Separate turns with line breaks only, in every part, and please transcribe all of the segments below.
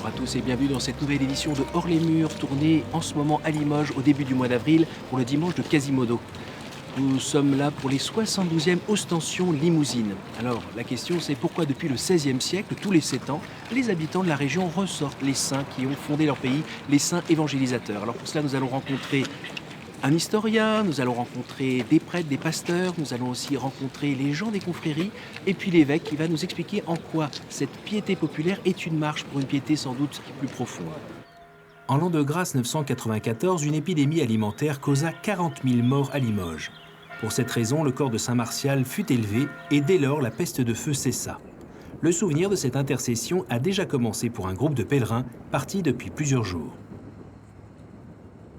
à tous et bienvenue dans cette nouvelle édition de Hors les Murs, tournée en ce moment à Limoges au début du mois d'avril pour le dimanche de Quasimodo. Nous sommes là pour les 72e ostensions limousines. Alors la question c'est pourquoi depuis le XVIe siècle, tous les 7 ans, les habitants de la région ressortent les saints qui ont fondé leur pays, les saints évangélisateurs. Alors pour cela nous allons rencontrer un historien, nous allons rencontrer des prêtres, des pasteurs, nous allons aussi rencontrer les gens des confréries et puis l'évêque qui va nous expliquer en quoi cette piété populaire est une marche pour une piété sans doute plus profonde. En l'an de grâce 994, une épidémie alimentaire causa 40 000 morts à Limoges. Pour cette raison, le corps de Saint Martial fut élevé et dès lors la peste de feu cessa. Le souvenir de cette intercession a déjà commencé pour un groupe de pèlerins partis depuis plusieurs jours.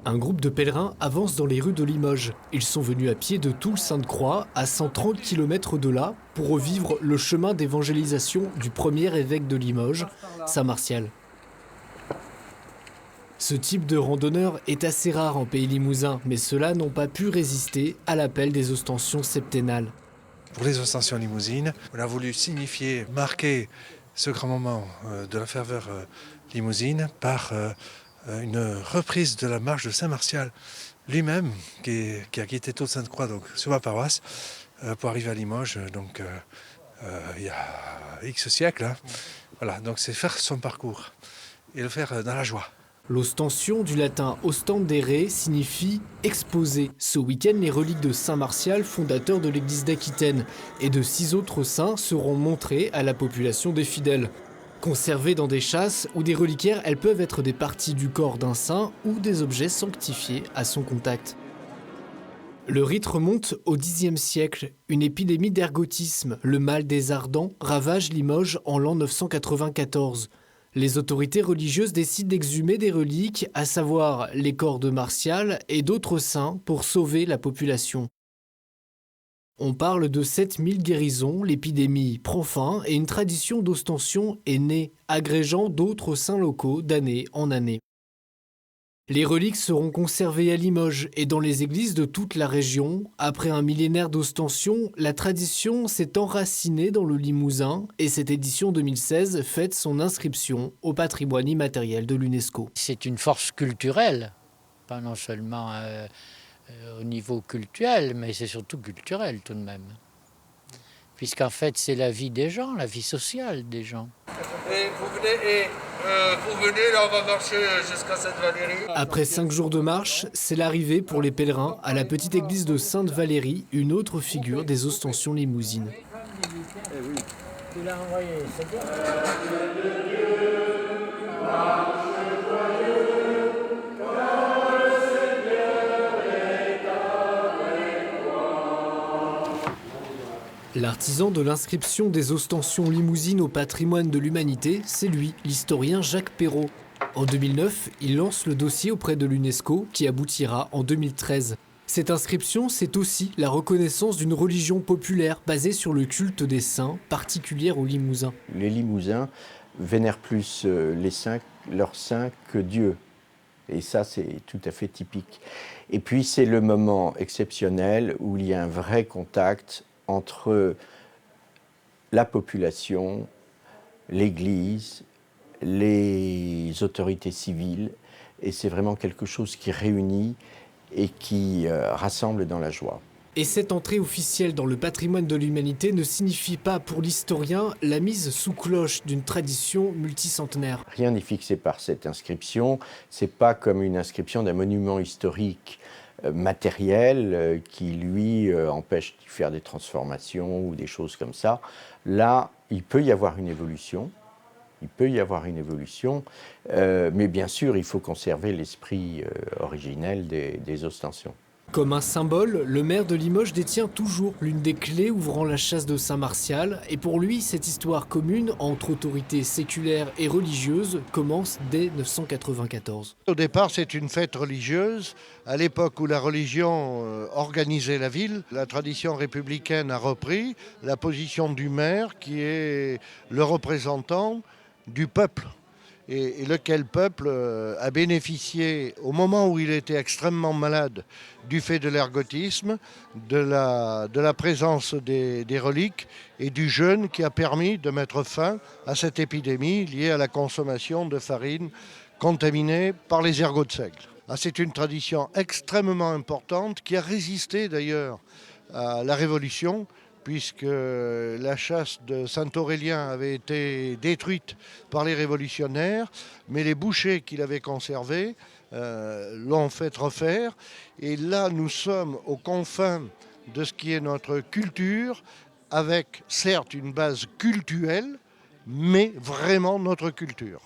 Un groupe de pèlerins avance dans les rues de Limoges. Ils sont venus à pied de Toul-Sainte-Croix, à 130 km de là, pour revivre le chemin d'évangélisation du premier évêque de Limoges, Saint Martial. Ce type de randonneur est assez rare en pays limousin, mais ceux-là n'ont pas pu résister à l'appel des ostensions septennales.
Pour les ostensions limousines, on a voulu signifier, marquer ce grand moment de la ferveur limousine par une reprise de la marche de Saint Martial lui-même, qui a quitté Toul-Sainte-Croix, donc sur ma paroisse, pour arriver à Limoges, donc il y a X siècles. Hein. Voilà, donc c'est faire son parcours et le faire dans la joie.
L'ostension, du latin ostendere, signifie exposer. Ce week-end, les reliques de Saint Martial, fondateur de l'église d'Aquitaine, et de 6 autres saints seront montrées à la population des fidèles. Conservées dans des chasses ou des reliquaires, elles peuvent être des parties du corps d'un saint ou des objets sanctifiés à son contact. Le rite remonte au Xe siècle. Une épidémie d'ergotisme, le mal des ardents, ravage Limoges en l'an 994. Les autorités religieuses décident d'exhumer des reliques, à savoir les corps de Martial et d'autres saints, pour sauver la population. On parle de 7000 guérisons, l'épidémie prend fin et une tradition d'ostension est née, agrégeant d'autres saints locaux d'année en année. Les reliques seront conservées à Limoges et dans les églises de toute la région. Après un millénaire d'ostension, la tradition s'est enracinée dans le Limousin et cette édition 2016 fête son inscription au patrimoine immatériel de l'UNESCO.
C'est une force culturelle, pas non seulement au niveau cultuel, mais c'est surtout culturel tout de même. Puisqu'en fait, c'est la vie des gens, la vie sociale des gens.
Et vous venez, là on va marcher jusqu'à Sainte-Valérie.
Après 5 jours de marche, c'est l'arrivée pour les pèlerins à la petite église de Sainte-Valérie, une autre figure des ostensions limousines. L'artisan de l'inscription des ostensions limousines au patrimoine de l'humanité, c'est lui, l'historien Jacques Perrault. En 2009, il lance le dossier auprès de l'UNESCO qui aboutira en 2013. Cette inscription, c'est aussi la reconnaissance d'une religion populaire basée sur le culte des saints, particulière aux Limousins.
Les Limousins vénèrent plus leurs saints que Dieu. Et ça, c'est tout à fait typique. Et puis, c'est le moment exceptionnel où il y a un vrai contact entre la population, l'Église, les autorités civiles, et c'est vraiment quelque chose qui réunit et qui rassemble dans la joie.
Et cette entrée officielle dans le patrimoine de l'humanité ne signifie pas pour l'historien la mise sous cloche d'une tradition multicentenaire.
Rien n'est fixé par cette inscription, c'est pas comme une inscription d'un monument historique matériel qui lui empêche de faire des transformations ou des choses comme ça. Là, il peut y avoir une évolution, mais bien sûr, il faut conserver l'esprit originel des ostensions.
Comme un symbole, le maire de Limoges détient toujours l'une des clés ouvrant la chasse de Saint Martial. Et pour lui, cette histoire commune entre autorités séculaires et religieuses commence dès 994.
Au départ, c'est une fête religieuse. À l'époque où la religion organisait la ville, la tradition républicaine a repris la position du maire qui est le représentant du peuple. et lequel peuple a bénéficié, au moment où il était extrêmement malade, du fait de l'ergotisme, de la présence des reliques et du jeûne qui a permis de mettre fin à cette épidémie liée à la consommation de farine contaminée par les ergots de seigle. C'est une tradition extrêmement importante qui a résisté d'ailleurs à la Révolution, puisque la chasse de Saint-Aurélien avait été détruite par les révolutionnaires, mais les bouchers qu'il avait conservés l'ont fait refaire. Et là, nous sommes aux confins de ce qui est notre culture, avec certes une base cultuelle, mais vraiment notre culture.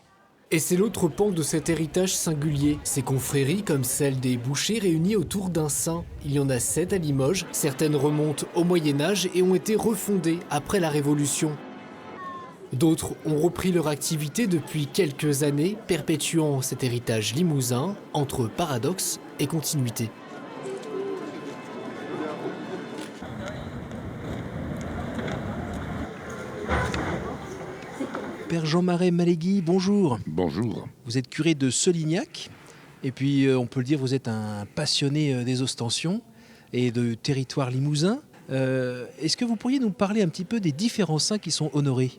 Et c'est l'autre pan de cet héritage singulier. Ces confréries, comme celle des bouchers réunis autour d'un saint. Il y en a 7 à Limoges. Certaines remontent au Moyen-Âge et ont été refondées après la Révolution. D'autres ont repris leur activité depuis quelques années, perpétuant cet héritage limousin entre paradoxe et continuité.
Père Jean-Marais Malégui, bonjour.
Bonjour.
Vous êtes curé de Solignac, et puis on peut le dire, vous êtes un passionné des ostensions et de territoire limousin. Est-ce que vous pourriez nous parler un petit peu des différents saints qui sont honorés ?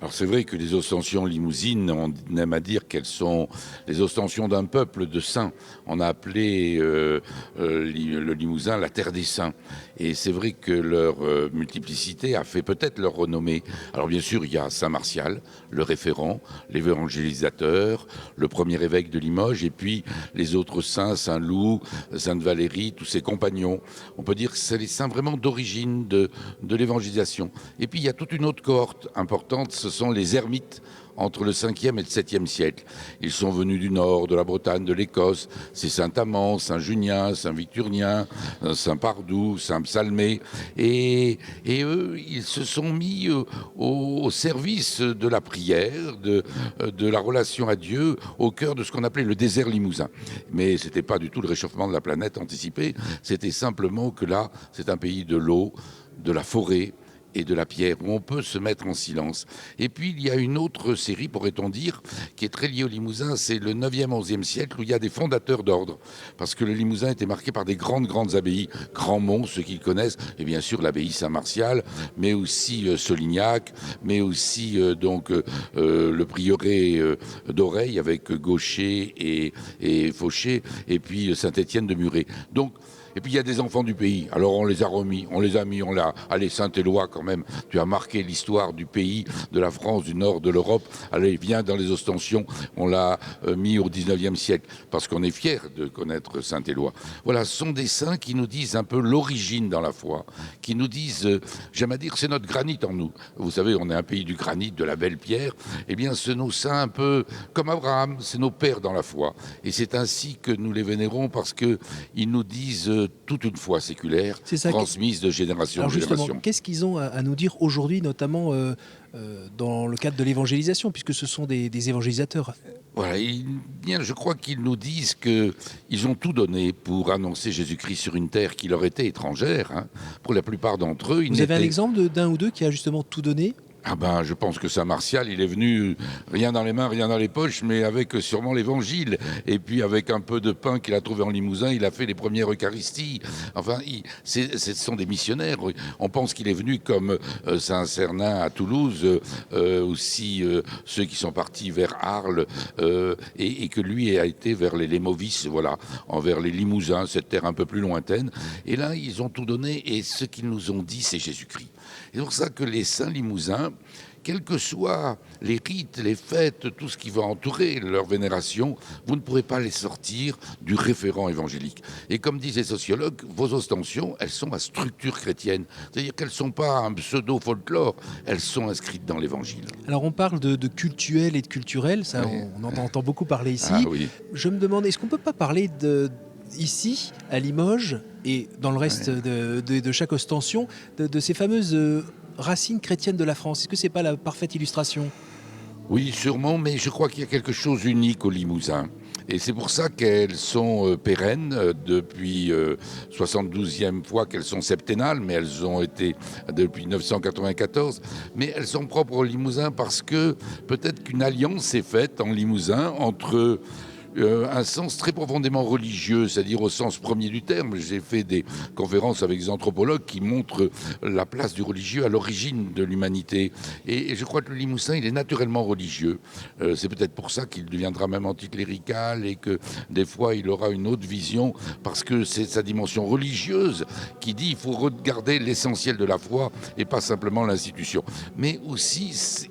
Alors c'est vrai que les ostensions limousines, on aime à dire qu'elles sont les ostensions d'un peuple de saints. On a appelé le Limousin la terre des saints. Et c'est vrai que leur multiplicité a fait peut-être leur renommée. Alors bien sûr, il y a Saint Martial, le référent, l'évangélisateur, le premier évêque de Limoges, et puis les autres saints, Saint Loup, Sainte Valérie, tous ses compagnons. On peut dire que c'est les saints vraiment d'origine de l'évangélisation. Et puis il y a toute une autre cohorte importante, ce sont les ermites entre le 5e et le 7e siècle. Ils sont venus du nord, de la Bretagne, de l'Écosse. C'est Saint-Amand, Saint-Junien, Saint-Victurnien, Saint-Pardoux, Saint-Psalmé. Et eux, ils se sont mis au service de la prière, de la relation à Dieu, au cœur de ce qu'on appelait le désert limousin. Mais ce n'était pas du tout le réchauffement de la planète anticipé, c'était simplement que là, c'est un pays de l'eau, de la forêt, et de la pierre, où on peut se mettre en silence. Et puis, il y a une autre série, pourrait-on dire, qui est très liée au Limousin, c'est le 9e, 11e siècle, où il y a des fondateurs d'ordre. Parce que le Limousin était marqué par des grandes abbayes. Grandmont, ceux qui le connaissent, et bien sûr l'abbaye Saint-Martial, mais aussi Solignac, mais aussi le prieuré d'Oreille, avec Gaucher et Fauché, et puis Saint-Étienne de Muret. Donc, et puis il y a des enfants du pays, alors on les a remis, allez Saint-Éloi quand même, tu as marqué l'histoire du pays, de la France, du nord, de l'Europe, allez viens dans les ostensions, on l'a mis au 19e siècle, parce qu'on est fiers de connaître Saint-Éloi. Voilà, ce sont des saints qui nous disent un peu l'origine dans la foi, qui nous disent, j'aime à dire, c'est notre granit en nous. Vous savez, on est un pays du granit, de la belle pierre, eh bien c'est nos saints un peu comme Abraham, c'est nos pères dans la foi. Et c'est ainsi que nous les vénérons, parce qu'ils nous disent toute une foi séculaire, transmise de génération en génération.
Qu'est-ce qu'ils ont à nous dire aujourd'hui, notamment dans le cadre de l'évangélisation, puisque ce sont des évangélisateurs ?
Voilà, je crois qu'ils nous disent qu'ils ont tout donné pour annoncer Jésus-Christ sur une terre qui leur était étrangère. Hein. Pour la plupart d'entre eux,
Vous avez un exemple d'un ou deux qui a justement tout donné ?
Je pense que Saint Martial, il est venu rien dans les mains, rien dans les poches, mais avec sûrement l'évangile. Et puis avec un peu de pain qu'il a trouvé en Limousin, il a fait les premières Eucharisties. Enfin, ce sont des missionnaires. On pense qu'il est venu comme Saint Cernin à Toulouse, aussi ceux qui sont partis vers Arles, et que lui a été vers les Lémovis, voilà, envers les Limousins, cette terre un peu plus lointaine. Et là, ils ont tout donné, et ce qu'ils nous ont dit, c'est Jésus-Christ. C'est pour ça que les saints limousins, quels que soient les rites, les fêtes, tout ce qui va entourer leur vénération, vous ne pourrez pas les sortir du référent évangélique. Et comme disent les sociologues, vos ostensions, elles sont à structure chrétienne. C'est-à-dire qu'elles ne sont pas un pseudo-folklore, elles sont inscrites dans l'évangile.
Alors on parle de cultuel et de culturel, ça oui. On en entend beaucoup parler ici.
Oui.
Je me demande, est-ce qu'on ne peut pas parler ici, à Limoges, et dans le reste de chaque ostension, de ces fameuses racines chrétiennes de la France ? Est-ce que ce n'est pas la parfaite illustration ?
Oui, sûrement, mais je crois qu'il y a quelque chose d'unique au Limousin. Et c'est pour ça qu'elles sont pérennes depuis 72e fois qu'elles sont septennales, mais elles ont été depuis 1994. Mais elles sont propres au Limousin parce que peut-être qu'une alliance s'est faite en Limousin entre un sens très profondément religieux, c'est-à-dire au sens premier du terme. J'ai fait des conférences avec des anthropologues qui montrent la place du religieux à l'origine de l'humanité. Et je crois que le Limousin, il est naturellement religieux. C'est peut-être pour ça qu'il deviendra même anticlérical et que des fois, il aura une autre vision parce que c'est sa dimension religieuse qui dit qu'il faut regarder l'essentiel de la foi et pas simplement l'institution. Mais aussi,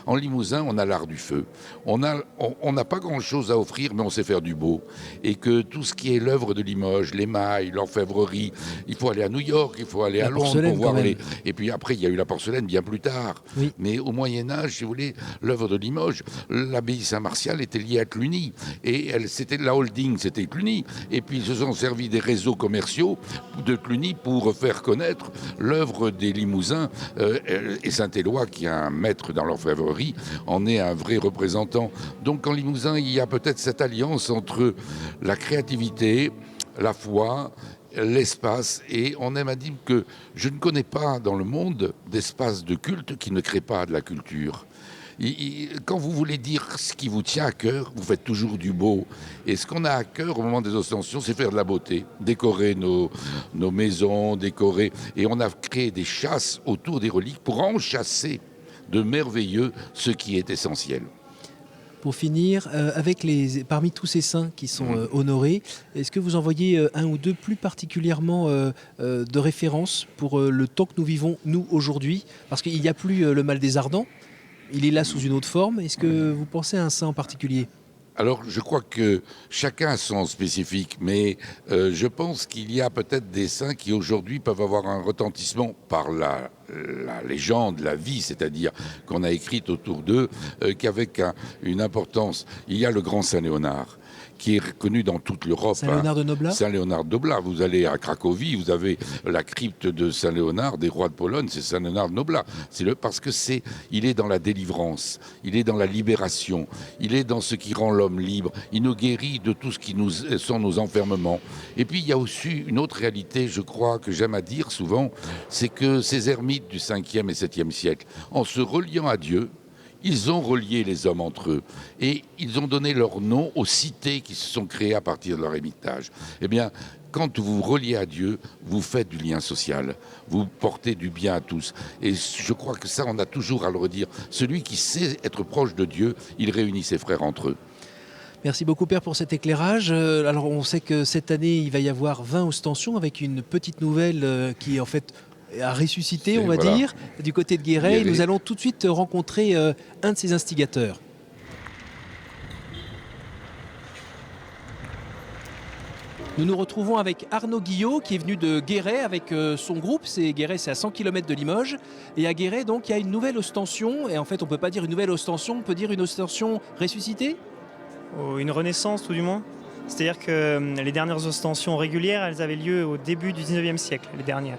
en Limousin, on a l'art du feu. On n'a pas grand-chose à offrir, mais on sait faire du beau. Et que tout ce qui est l'œuvre de Limoges, l'émail, l'orfèvrerie, il faut aller à New York, il faut aller à Londres pour voir les... Et puis après, il y a eu la porcelaine bien plus tard.
Oui.
Mais au Moyen-Âge, si vous voulez, l'œuvre de Limoges, l'abbaye Saint-Martial était liée à Cluny. Et c'était la holding, c'était Cluny. Et puis ils se sont servis des réseaux commerciaux de Cluny pour faire connaître l'œuvre des Limousins. Et Saint-Éloi, qui est un maître dans l'orfèvrerie, en est un vrai représentant. Donc en Limousin, il y a peut-être cette alliance entre la créativité, la foi, l'espace, et on aime à dire que je ne connais pas dans le monde d'espace de culte qui ne crée pas de la culture. Quand vous voulez dire ce qui vous tient à cœur, vous faites toujours du beau. Et ce qu'on a à cœur au moment des ostensions, c'est faire de la beauté, décorer nos maisons, décorer. Et on a créé des chasses autour des reliques pour en chasser de merveilleux, ce qui est essentiel.
Pour finir, parmi tous ces saints qui sont honorés, est-ce que vous en voyez un ou deux plus particulièrement de référence pour le temps que nous vivons, nous, aujourd'hui? Parce qu'il n'y a plus le mal des ardents, il est là sous une autre forme. Est-ce que vous pensez à un saint en particulier?
Alors, je crois que chacun a son spécifique, mais je pense qu'il y a peut-être des saints qui aujourd'hui peuvent avoir un retentissement par la légende, la vie, c'est-à-dire qu'on a écrite autour d'eux, qu'avec une importance. Il y a le grand Saint Léonard, qui est reconnu dans toute l'Europe.
Saint-Léonard de Noblat.
Saint-Léonard de Noblat. Vous allez à Cracovie, vous avez la crypte de Saint-Léonard, des rois de Pologne, c'est Saint-Léonard de Noblat. Parce que il est dans la délivrance, il est dans la libération, il est dans ce qui rend l'homme libre, il nous guérit de tout ce qui sont nos enfermements. Et puis il y a aussi une autre réalité, je crois, que j'aime à dire souvent, c'est que ces ermites du 5e et 7e siècle, en se reliant à Dieu, ils ont relié les hommes entre eux et ils ont donné leur nom aux cités qui se sont créées à partir de leur ermitage. Eh bien, quand vous vous reliez à Dieu, vous faites du lien social, vous portez du bien à tous. Et je crois que ça, on a toujours à le redire. Celui qui sait être proche de Dieu, il réunit ses frères entre eux.
Merci beaucoup Père pour cet éclairage. Alors on sait que cette année, il va y avoir 20 ostensions avec une petite nouvelle qui en fait a ressuscité, on va dire, du côté de Guéret. Nous allons tout de suite rencontrer un de ses instigateurs. Nous nous retrouvons avec Arnaud Guillot qui est venu de Guéret avec son groupe. Guéret, c'est à 100 km de Limoges. Et à Guéret, donc, il y a une nouvelle ostension. Et en fait, on ne peut pas dire une nouvelle ostension, on peut dire une ostension ressuscitée.
Une renaissance, tout du moins. C'est-à-dire que les dernières ostensions régulières, elles avaient lieu au début du 19e siècle, les dernières.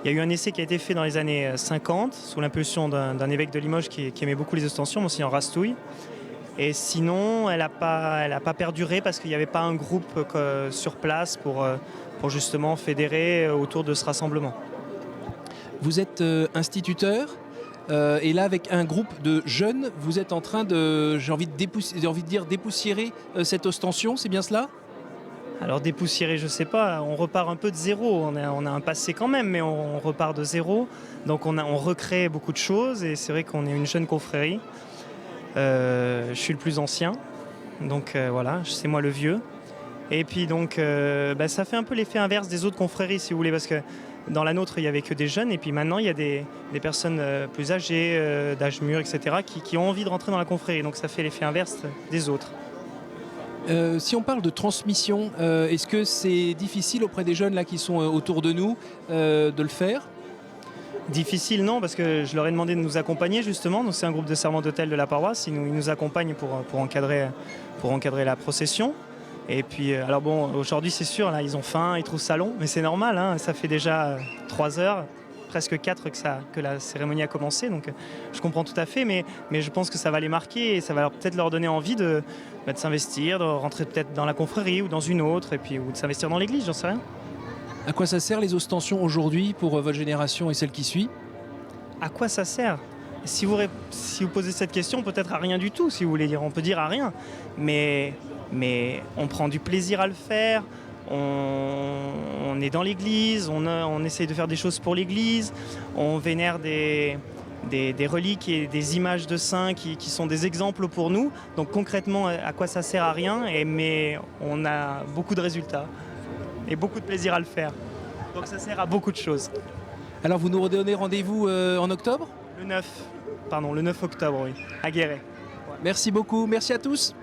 Il y a eu un essai qui a été fait dans les années 50, sous l'impulsion d'un évêque de Limoges qui aimait beaucoup les ostensions, Monseigneur Rastouille. Et sinon, elle n'a pas perduré parce qu'il n'y avait pas un groupe sur place pour justement fédérer autour de ce rassemblement.
Vous êtes instituteur et là, avec un groupe de jeunes, vous êtes en train de, j'ai envie de dire, dépoussiérer cette ostension, c'est bien cela ?
Alors dépoussiérer, je ne sais pas, on repart un peu de zéro, on a un passé quand même, mais on repart de zéro. Donc on recrée beaucoup de choses et c'est vrai qu'on est une jeune confrérie. Je suis le plus ancien, donc voilà, c'est moi le vieux. Et puis donc ça fait un peu l'effet inverse des autres confréries si vous voulez, parce que dans la nôtre il n'y avait que des jeunes et puis maintenant il y a des personnes plus âgées, d'âge mûr, etc. qui ont envie de rentrer dans la confrérie, donc ça fait l'effet inverse des autres.
Si on parle de transmission, est-ce que c'est difficile auprès des jeunes là, qui sont autour de nous de le faire ?
Difficile, non, parce que je leur ai demandé de nous accompagner justement. Donc c'est un groupe de servants d'hôtel de la paroisse. Ils nous accompagnent pour encadrer la procession. Et puis, alors bon, aujourd'hui c'est sûr, là, ils ont faim, ils trouvent ça long, mais c'est normal, hein, ça fait déjà 3 heures. presque 4 que la cérémonie a commencé, donc je comprends tout à fait, mais je pense que ça va les marquer et ça va peut-être leur donner envie de s'investir, de rentrer peut-être dans la confrérie ou dans une autre, et puis, ou de s'investir dans l'église, j'en sais rien.
À quoi ça sert les ostensions aujourd'hui pour votre génération et celle qui suit?
À quoi ça sert? Si vous posez cette question, peut-être à rien du tout, si vous voulez dire. On peut dire à rien, mais on prend du plaisir à le faire. On est dans l'église, on essaye de faire des choses pour l'église, on vénère des reliques et des images de saints qui sont des exemples pour nous. Donc concrètement, à quoi ça sert? À rien, mais on a beaucoup de résultats et beaucoup de plaisir à le faire. Donc ça sert à beaucoup de choses.
Alors vous nous redonnez rendez-vous en octobre?
Le 9 octobre, oui, à Guéret. Ouais.
Merci beaucoup, merci à tous.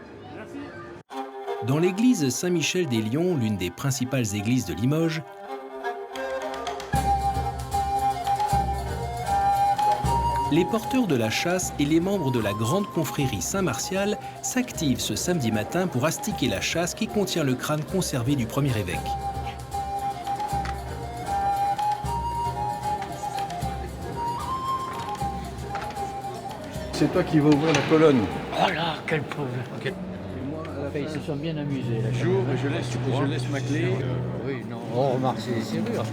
Dans l'église Saint-Michel-des-Lions, l'une des principales églises de Limoges, les porteurs de la chasse et les membres de la grande confrérie Saint-Martial s'activent ce samedi matin pour astiquer la chasse qui contient le crâne conservé du premier évêque.
C'est toi qui vas ouvrir la colonne.
Oh là, quel pauvre.
Okay.
Ils se sont bien amusés. Là,
J'ouvre et je laisse ma clé.
Oui, non, on remarque ces serrures.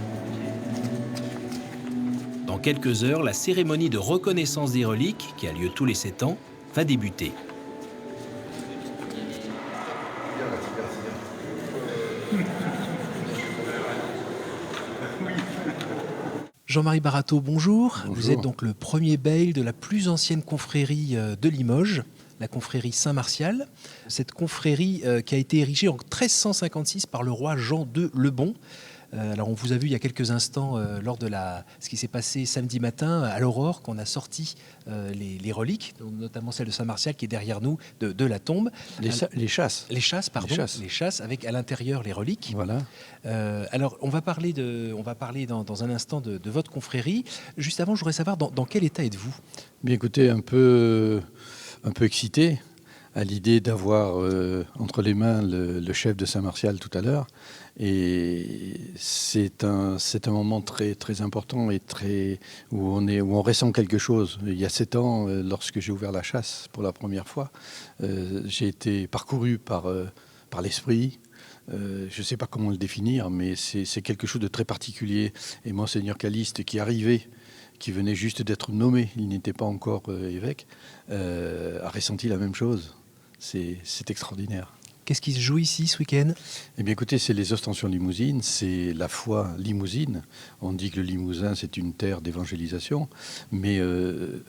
Dans quelques heures, la cérémonie de reconnaissance des reliques, qui a lieu tous les 7 ans, va débuter.
Jean-Marie Barato, bonjour.
Bonjour.
Vous êtes donc le premier bail de la plus ancienne confrérie de Limoges, la confrérie Saint-Martial. Cette confrérie qui a été érigée en 1356 par le roi Jean II le Bon. Alors on vous a vu il y a quelques instants lors de ce qui s'est passé samedi matin à l'aurore, qu'on a sorti les reliques, notamment celle de Saint-Martial qui est derrière nous de la tombe.
Les chasses.
Les chasses avec à l'intérieur les reliques.
Voilà.
Alors on va parler dans un instant de votre confrérie. Juste avant, je voudrais savoir dans quel état êtes-vous?
Bien écoutez, un peu excité à l'idée d'avoir entre les mains le chef de Saint-Martial tout à l'heure. Et c'est un moment très, très important et où on ressent quelque chose. Il y a 7 ans, lorsque j'ai ouvert la chasse pour la première fois, j'ai été parcouru par l'esprit. Je ne sais pas comment le définir, mais c'est quelque chose de très particulier. Et Monseigneur Caliste, qui arrivait, qui venait juste d'être nommé, il n'était pas encore évêque, a ressenti la même chose. C'est extraordinaire.
Qu'est-ce qui se joue ici ce week-end?
Eh bien écoutez, c'est les ostensions limousines, c'est la foi limousine. On dit que le Limousin, c'est une terre d'évangélisation, mais le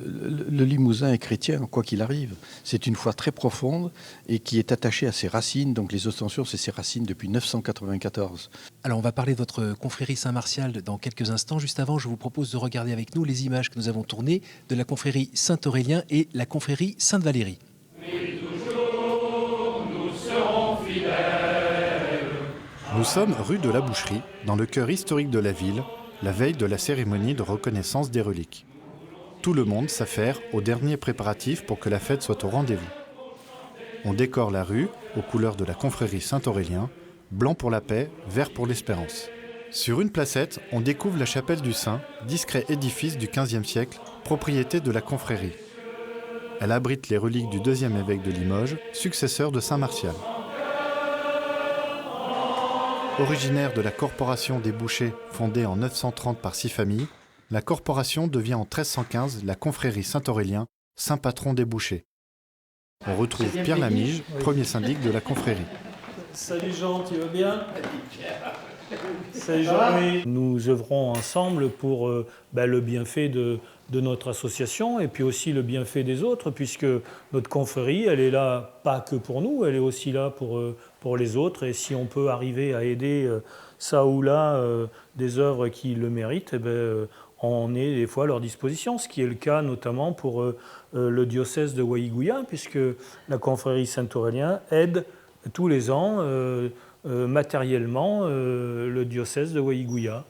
Limousin est chrétien, quoi qu'il arrive. C'est une foi très profonde et qui est attachée à ses racines. Donc les ostensions, c'est ses racines depuis 994.
Alors on va parler de votre confrérie Saint-Martial dans quelques instants. Juste avant, je vous propose de regarder avec nous les images que nous avons tournées de la confrérie Saint-Aurélien et la confrérie Sainte-Valérie.
Nous sommes rue de la Boucherie, dans le cœur historique de la ville, la veille de la cérémonie de reconnaissance des reliques. Tout le monde s'affaire aux derniers préparatifs pour que la fête soit au rendez-vous. On décore la rue aux couleurs de la confrérie Saint-Aurélien, blanc pour la paix, vert pour l'espérance. Sur une placette, on découvre la chapelle du Saint, discret édifice du XVe siècle, propriété de la confrérie. Elle abrite les reliques du deuxième évêque de Limoges, successeur de Saint-Martial. Originaire de la Corporation des Bouchers, fondée en 930 par 6 familles, la corporation devient en 1315 la confrérie Saint-Aurélien, saint patron des bouchers. On retrouve Pierre Lamige, premier syndic de la confrérie.
Salut Jean, tu vas bien? Salut Jean. Nous œuvrons ensemble pour le bienfait de notre association et puis aussi le bienfait des autres, puisque notre confrérie, elle est là pas que pour nous, elle est aussi là pour les autres. Et si on peut arriver à aider ça ou là des œuvres qui le méritent, on est des fois à leur disposition, ce qui est le cas notamment pour le diocèse de Waïgouya, puisque la confrérie Saint-Aurélien aide tous les ans matériellement le diocèse de Waïgouya.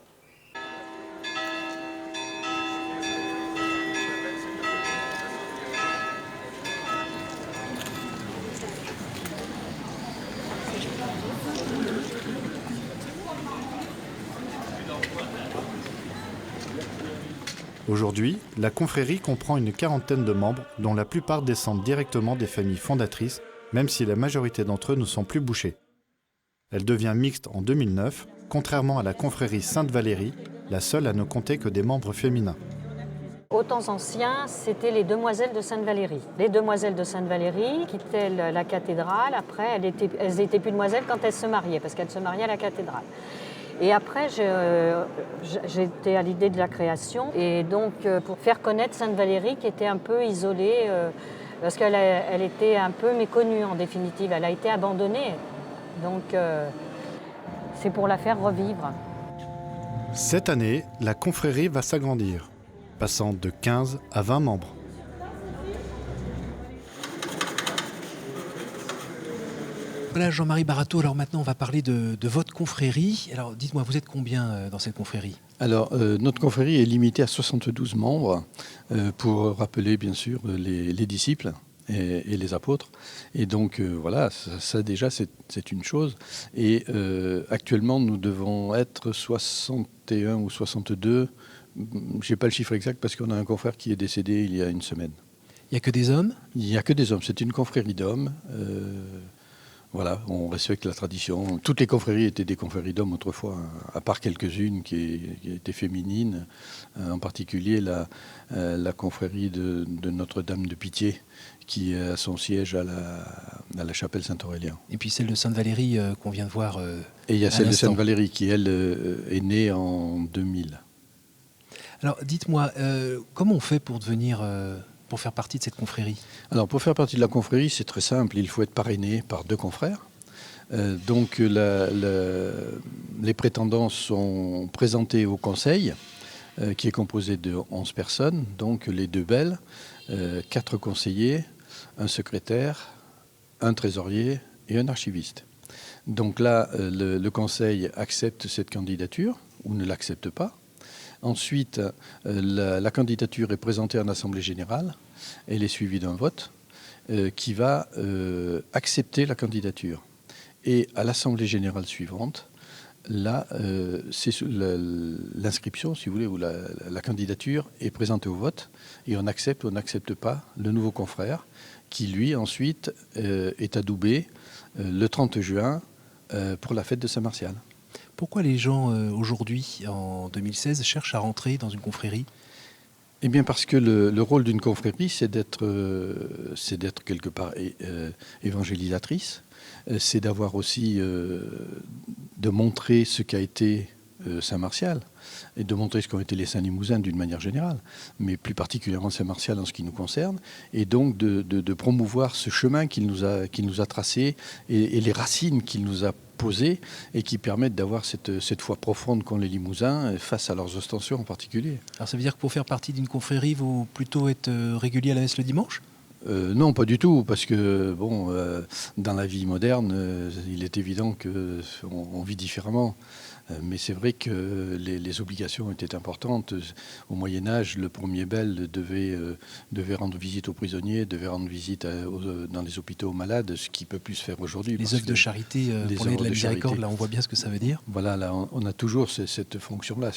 Aujourd'hui, la confrérie comprend une quarantaine de membres, dont la plupart descendent directement des familles fondatrices, même si la majorité d'entre eux ne sont plus bouchers. Elle devient mixte en 2009, contrairement à la confrérie Sainte-Valérie, la seule à ne compter que des membres féminins.
Aux temps anciens, c'était les demoiselles de Sainte-Valérie. Les demoiselles de Sainte-Valérie quittaient la cathédrale. Après, elles n'étaient plus demoiselles quand elles se mariaient, parce qu'elles se mariaient à la cathédrale. Et après, j'étais à l'idée de la création. Et donc, pour faire connaître Sainte-Valérie, qui était un peu isolée, parce qu'elle était un peu méconnue en définitive. Elle a été abandonnée. Donc, c'est pour la faire revivre.
Cette année, la confrérie va s'agrandir, passant de 15 à 20 membres.
Voilà Jean-Marie Barato, alors maintenant on va parler de votre confrérie. Alors dites-moi, vous êtes combien dans cette confrérie ?
Alors, notre confrérie est limitée à 72 membres, pour rappeler bien sûr les disciples et les apôtres. Et donc voilà, ça déjà c'est une chose. Et actuellement nous devons être 61 ou 62. Je n'ai pas le chiffre exact parce qu'on a un confrère qui est décédé il y a une semaine.
Il n'y a que des hommes ?
Il n'y a que des hommes, c'est une confrérie d'hommes. Voilà, on respecte la tradition. Toutes les confréries étaient des confréries d'hommes autrefois, à part quelques-unes qui étaient féminines, en particulier la confrérie de Notre-Dame de Pitié, qui a son siège à la chapelle Saint-Aurélien.
Et puis celle de Sainte-Valérie qu'on vient de voir.
Et il y a celle de Sainte-Valérie qui, elle, est née en 2000.
Alors dites-moi, comment on fait pour pour faire partie de cette confrérie ?
Alors pour faire partie de la confrérie, c'est très simple, il faut être parrainé par 2 confrères. Donc les prétendants sont présentés au conseil, qui est composé de 11 personnes, donc les 2 belles, 4 conseillers, un secrétaire, un trésorier et un archiviste. Donc là, le conseil accepte cette candidature ou ne l'accepte pas. Ensuite, la candidature est présentée en Assemblée générale. Elle est suivie d'un vote qui va accepter la candidature. Et à l'Assemblée générale suivante, là, c'est l'inscription, si vous voulez, où la candidature est présentée au vote et on accepte ou on n'accepte pas le nouveau confrère qui, lui, ensuite, est adoubé le 30 juin pour la fête de Saint-Martial.
Pourquoi les gens, aujourd'hui, en 2016, cherchent à rentrer dans une confrérie ?
Eh bien parce que le rôle d'une confrérie, c'est d'être quelque part évangélisatrice, c'est d'avoir aussi, de montrer ce qu'a été Saint-Martial, et de montrer ce qu'ont été les Saints Limousins d'une manière générale, mais plus particulièrement Saint-Martial en ce qui nous concerne, et donc de promouvoir ce chemin qu'il nous a tracé et les racines qu'il nous a posées et qui permettent d'avoir cette foi profonde qu'ont les Limousins face à leurs ostensions en particulier.
Alors ça veut dire que pour faire partie d'une confrérie, il faut plutôt être régulier à la messe le dimanche ?
Non, pas du tout, parce que bon, dans la vie moderne, il est évident qu'on vit différemment. Mais c'est vrai que les obligations étaient importantes. Au Moyen-Âge, le premier bel devait rendre visite aux prisonniers, devait rendre visite dans les hôpitaux aux malades, ce qui peut plus se faire aujourd'hui.
Les œuvres de charité pour l'aide de la miséricorde, là on voit bien ce que ça veut dire.
Voilà, là on a toujours cette fonction-là.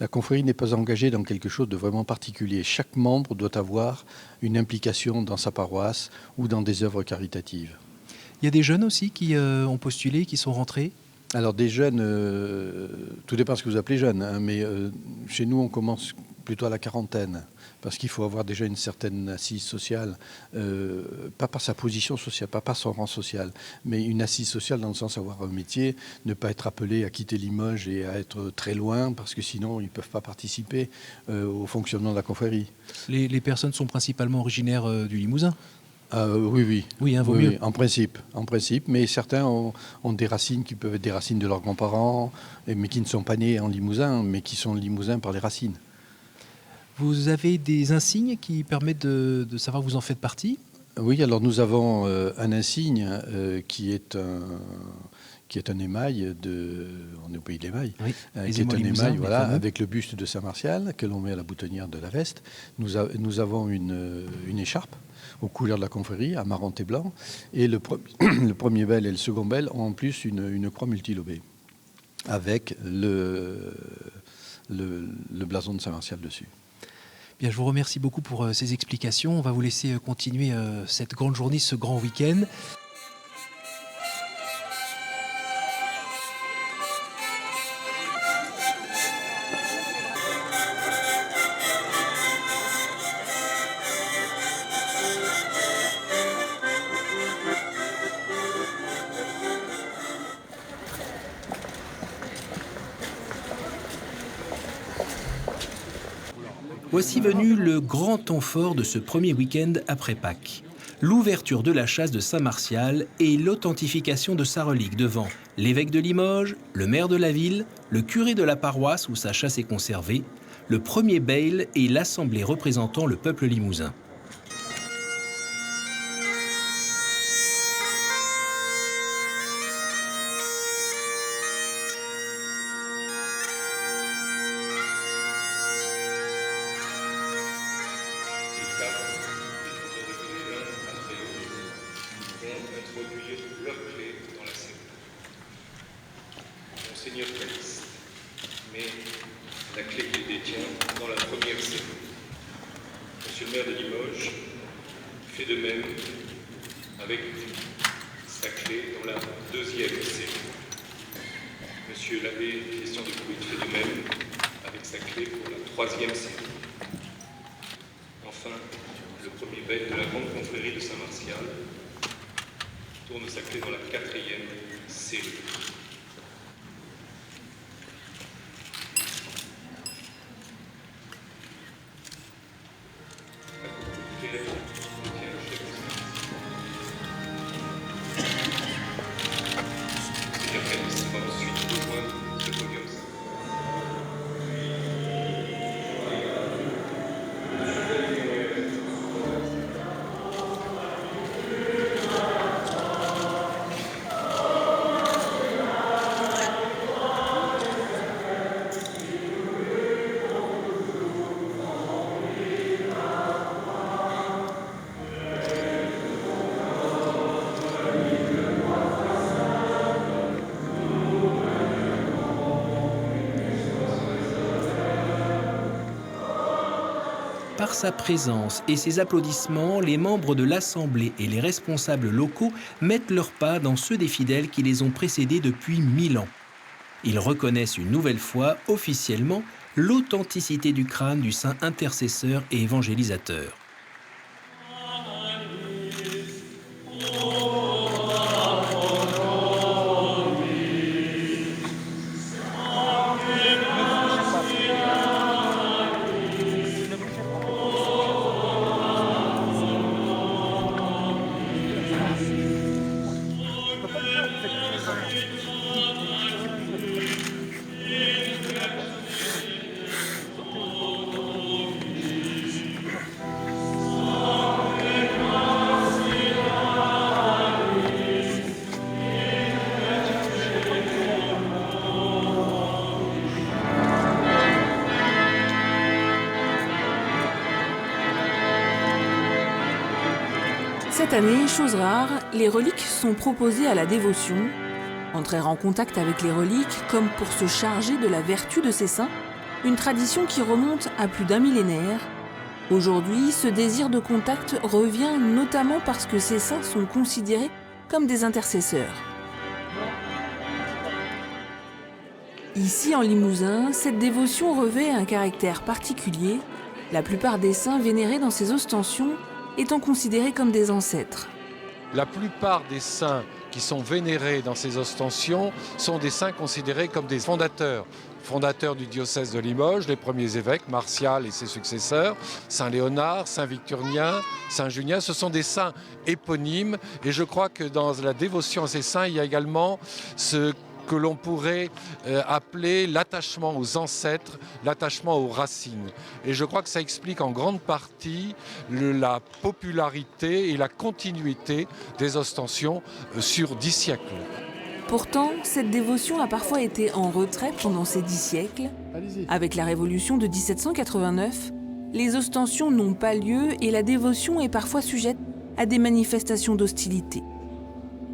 La confrérie n'est pas engagée dans quelque chose de vraiment particulier. Chaque membre doit avoir une implication dans sa paroisse ou dans des œuvres caritatives.
Il y a des jeunes aussi qui ont postulé, qui sont rentrés ?
Alors des jeunes, tout dépend de ce que vous appelez jeunes, hein, mais chez nous on commence plutôt à la quarantaine, parce qu'il faut avoir déjà une certaine assise sociale, pas par sa position sociale, pas par son rang social, mais une assise sociale dans le sens d'avoir un métier, ne pas être appelé à quitter Limoges et à être très loin, parce que sinon ils ne peuvent pas participer au fonctionnement de la confrérie.
Les personnes sont principalement originaires du Limousin ?
Oui.
Oui, vaut mieux.
En principe, mais certains ont des racines qui peuvent être des racines de leurs grands-parents, mais qui ne sont pas nés en Limousin, mais qui sont Limousins par les racines.
Vous avez des insignes qui permettent de savoir que vous en faites partie ?
Oui, alors nous avons un insigne qui est un émail on est au pays de l'émail,
oui,
qui est un émail, voilà, avec le buste de Saint-Martial que l'on met à la boutonnière de la veste. Nous avons une écharpe aux couleurs de la confrérie, à marron et blanc, et le premier bel et le second bel ont en plus une croix multilobée avec le blason de Saint-Martial dessus.
Bien, je vous remercie beaucoup pour ces explications. On va vous laisser continuer cette grande journée, ce grand week-end.
Voici venu le grand temps fort de ce premier week-end après Pâques. L'ouverture de la chasse de Saint-Martial et l'authentification de sa relique devant l'évêque de Limoges, le maire de la ville, le curé de la paroisse où sa chasse est conservée, le premier bail et l'assemblée représentant le peuple limousin.
Monseigneur Caliste met la clé qu'il détient dans la première scellée. Monsieur le maire de Limoges fait de même avec sa clé dans la deuxième scellée. Monsieur l'abbé Christian de Pruit fait de même avec sa clé pour la troisième scellée. Enfin, le premier bail de la grande confrérie de Saint-Martial tourne sa clé dans la quatrième scellée.
Par sa présence et ses applaudissements, les membres de l'Assemblée et les responsables locaux mettent leurs pas dans ceux des fidèles qui les ont précédés depuis 1000 ans. Ils reconnaissent une nouvelle fois, officiellement, l'authenticité du crâne du saint intercesseur et évangélisateur.
Cette année, chose rare, les reliques sont proposées à la dévotion. Entrer en contact avec les reliques comme pour se charger de la vertu de ces saints, une tradition qui remonte à plus d'un millénaire. Aujourd'hui, ce désir de contact revient notamment parce que ces saints sont considérés comme des intercesseurs. Ici, en Limousin, cette dévotion revêt un caractère particulier, la plupart des saints vénérés dans ces ostensions étant considérés comme des ancêtres.
La plupart des saints qui sont vénérés dans ces ostensions sont des saints considérés comme des fondateurs. Fondateurs du diocèse de Limoges, les premiers évêques, Martial et ses successeurs, Saint Léonard, Saint Victurnien, Saint Junien, ce sont des saints éponymes. Et je crois que dans la dévotion à ces saints, il y a également ce que l'on pourrait appeler l'attachement aux ancêtres, l'attachement aux racines. Et je crois que ça explique en grande partie la popularité et la continuité des ostensions sur 10 siècles.
Pourtant, cette dévotion a parfois été en retrait pendant ces 10 siècles. Avec la Révolution de 1789, les ostensions n'ont pas lieu et la dévotion est parfois sujette à des manifestations d'hostilité.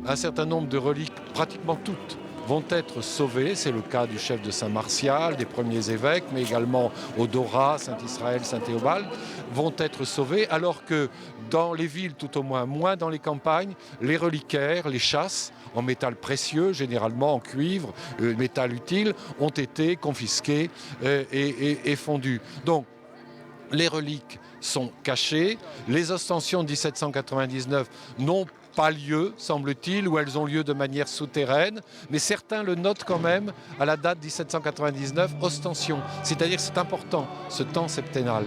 Un certain nombre de reliques, pratiquement toutes, vont être sauvés. C'est le cas du chef de Saint-Martial, des premiers évêques, mais également Odora, Saint-Israël, Saint-Théobald, vont être sauvés, alors que dans les villes, tout au moins dans les campagnes, les reliquaires, les chasses, en métal précieux, généralement en cuivre, métal utile, ont été confisqués et fondus. Donc, les reliques sont cachées. Les ostensions de 1799 n'ont pas lieu, semble-t-il, ou elles ont lieu de manière souterraine, mais certains le notent quand même à la date 1799, ostension. C'est-à-dire que c'est important, ce temps septennal.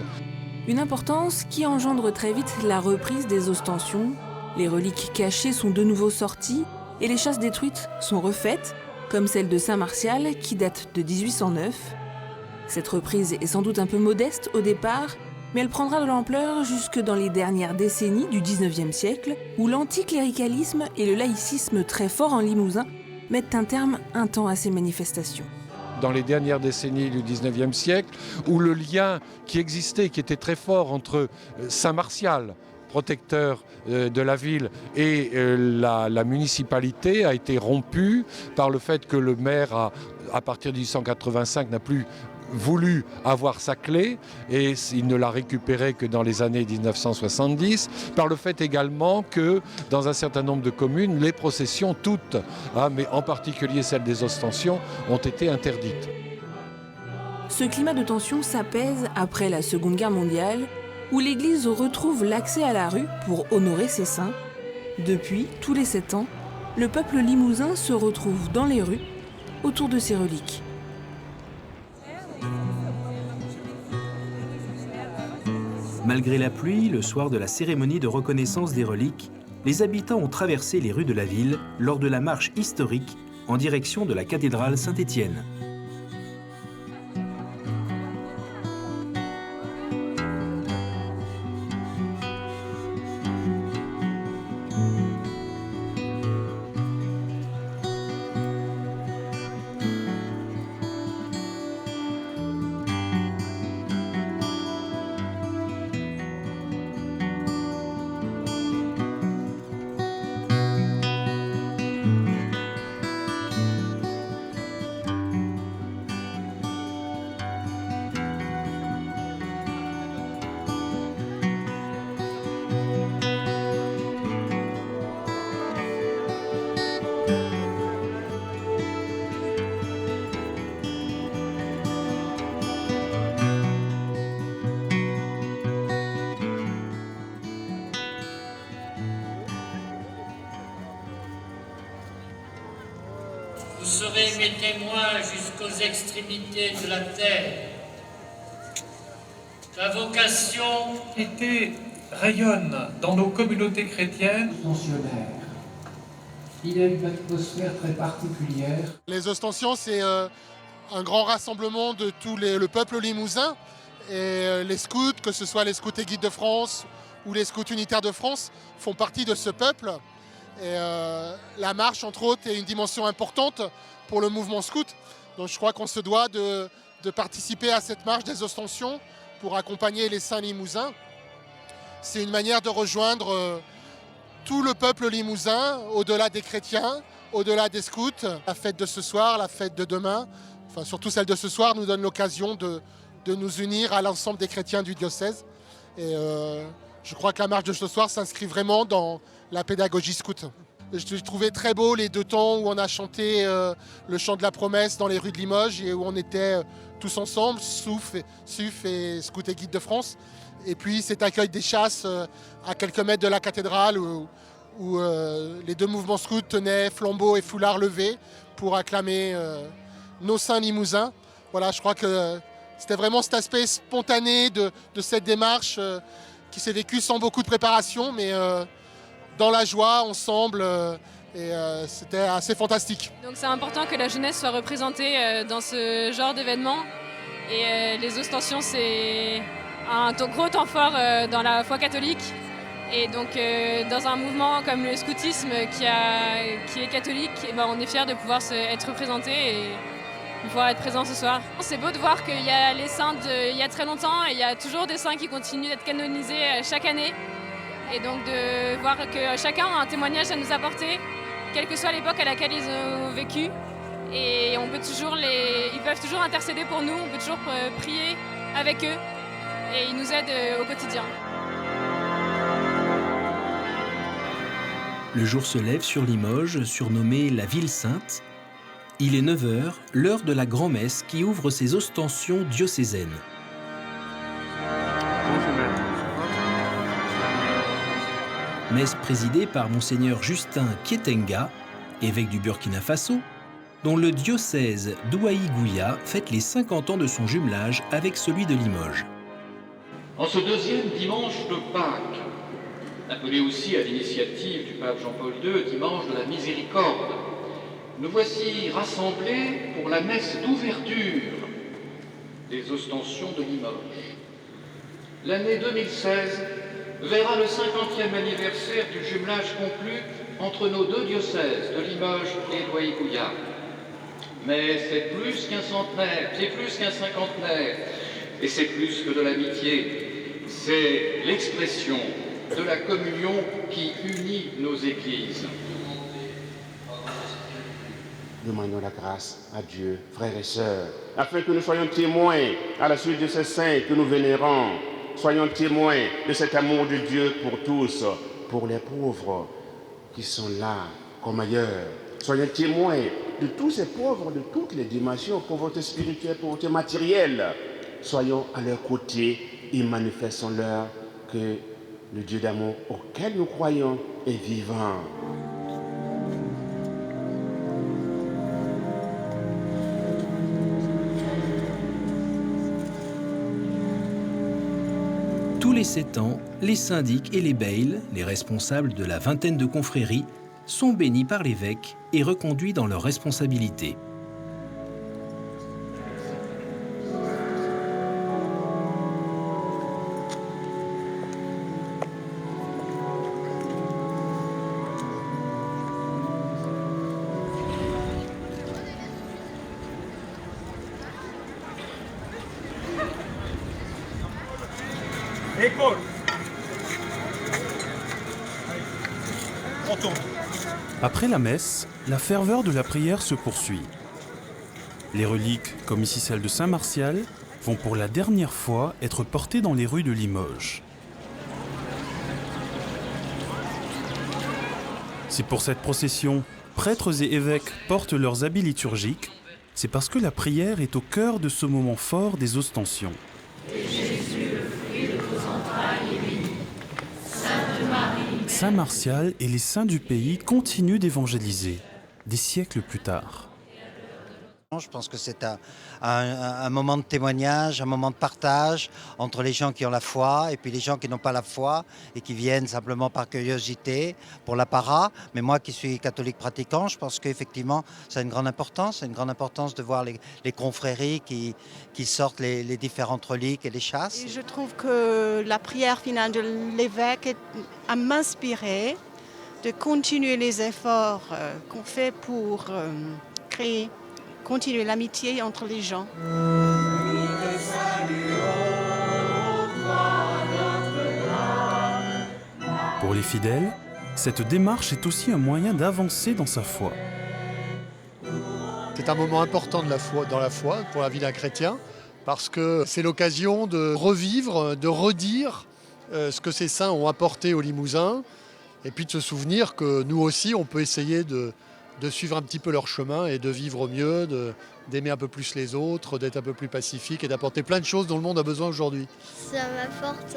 Une importance qui engendre très vite la reprise des ostensions. Les reliques cachées sont de nouveau sorties et les chasses détruites sont refaites, comme celle de Saint-Martial qui date de 1809. Cette reprise est sans doute un peu modeste au départ, mais elle prendra de l'ampleur jusque dans les dernières décennies du XIXe siècle, où l'anticléricalisme et le laïcisme très fort en Limousin mettent un terme un temps à ces manifestations.
Dans les dernières décennies du XIXe siècle, où le lien qui existait, qui était très fort entre Saint-Martial, protecteur de la ville, et la municipalité a été rompu par le fait que le maire, à partir de 1885, n'a plus voulu avoir sa clé et il ne l'a récupérée que dans les années 1970, par le fait également que dans un certain nombre de communes, les processions toutes, mais en particulier celles des ostensions, ont été interdites.
Ce climat de tension s'apaise après la Seconde Guerre mondiale, où l'Église retrouve l'accès à la rue pour honorer ses saints. Depuis, tous les 7 ans, le peuple limousin se retrouve dans les rues autour de ses reliques.
Malgré la pluie, le soir de la cérémonie de reconnaissance des reliques, les habitants ont traversé les rues de la ville lors de la marche historique en direction de la cathédrale Saint-Étienne.
Vous serez mes témoins jusqu'aux extrémités de la terre. La vocation
rayonne dans nos communautés chrétiennes.
Ostensionnaire. Il y a une atmosphère très particulière.
Les ostensions, c'est un grand rassemblement de tout le peuple limousin. Et les scouts, que ce soit les scouts et guides de France ou les scouts unitaires de France, font partie de ce peuple. Et la marche, entre autres, est une dimension importante pour le mouvement scout. Donc je crois qu'on se doit de participer à cette marche des ostensions pour accompagner les saints limousins. C'est une manière de rejoindre tout le peuple limousin, au-delà des chrétiens, au-delà des scouts. La fête de ce soir, la fête de demain, enfin surtout celle de ce soir, nous donne l'occasion de nous unir à l'ensemble des chrétiens du diocèse. Et je crois que la marche de ce soir s'inscrit vraiment dans la pédagogie scout. Je trouvais très beau les 2 temps où on a chanté le chant de la promesse dans les rues de Limoges et où on était tous ensemble, SUF et Scouts et Guides de France. Et puis cet accueil des chasses à quelques mètres de la cathédrale où les 2 mouvements scouts tenaient flambeaux et foulards levés pour acclamer nos saints limousins. Voilà, je crois que c'était vraiment cet aspect spontané de cette démarche qui s'est vécue sans beaucoup de préparation, mais dans la joie, ensemble, et c'était assez fantastique.
Donc c'est important que la jeunesse soit représentée dans ce genre d'événement. Et les ostensions, c'est un gros temps fort dans la foi catholique. Et donc dans un mouvement comme le scoutisme qui est catholique, et ben, on est fiers de pouvoir être représentés et de pouvoir être présents ce soir. C'est beau de voir qu'il y a les saints il y a très longtemps et il y a toujours des saints qui continuent d'être canonisés chaque année. Et donc de voir que chacun a un témoignage à nous apporter, quelle que soit l'époque à laquelle ils ont vécu. et ils peuvent toujours intercéder pour nous, on peut toujours prier avec eux et ils nous aident au quotidien.
Le jour se lève sur Limoges, surnommée la ville sainte. Il est 9h, l'heure de la grand-messe qui ouvre ses ostensions diocésaines. Messe présidée par Monseigneur Justin Kietenga, évêque du Burkina Faso, dont le diocèse d'Ouaï-Gouya fête les 50 ans de son jumelage avec celui de Limoges.
En ce deuxième dimanche de Pâques, appelé aussi à l'initiative du pape Jean-Paul II dimanche de la miséricorde, nous voici rassemblés pour la messe d'ouverture des ostensions de Limoges. L'année 2016 verra le 50e anniversaire du jumelage conclu entre nos deux diocèses de Limoges et d'Ouaï-Gouya. Mais c'est plus qu'un centenaire, c'est plus qu'un cinquantenaire, et c'est plus que de l'amitié. C'est l'expression de la communion qui unit nos églises.
Demandons la grâce à Dieu, frères et sœurs, afin que nous soyons témoins à la suite de ces saints que nous vénérons. Soyons témoins de cet amour de Dieu pour tous, pour les pauvres qui sont là comme ailleurs. Soyons témoins de tous ces pauvres de toutes les dimensions, pauvreté spirituelle, pauvreté matérielle. Soyons à leur côté et manifestons-leur que le Dieu d'amour auquel nous croyons est vivant.
Tous les 7 ans, les syndics et les beyles, les responsables de la vingtaine de confréries, sont bénis par l'évêque et reconduits dans leurs responsabilités.
Épaule. On tourne.
Après la messe, la ferveur de la prière se poursuit. Les reliques, comme ici celle de Saint Martial, vont pour la dernière fois être portées dans les rues de Limoges. Si pour cette procession, prêtres et évêques portent leurs habits liturgiques, c'est parce que la prière est au cœur de ce moment fort des ostensions. Saint Martial et les saints du pays continuent d'évangéliser, des siècles plus tard.
Je pense que c'est un moment de témoignage, un moment de partage entre les gens qui ont la foi et puis les gens qui n'ont pas la foi et qui viennent simplement par curiosité pour l'apparat. Mais moi qui suis catholique pratiquant, je pense qu'effectivement ça a une grande importance. C'est une grande importance de voir les confréries qui sortent les différentes reliques et les chasses.
Et je trouve que la prière finale de l'évêque a m'inspiré de continuer les efforts qu'on fait pour continuer l'amitié entre les gens.
Pour les fidèles, cette démarche est aussi un moyen d'avancer dans sa foi.
C'est un moment important dans la foi pour la vie d'un chrétien, parce que c'est l'occasion de revivre, de redire ce que ces saints ont apporté aux Limousins, et puis de se souvenir que nous aussi, on peut essayer de suivre un petit peu leur chemin et de vivre mieux, d'aimer un peu plus les autres, d'être un peu plus pacifique et d'apporter plein de choses dont le monde a besoin aujourd'hui.
Ça m'apporte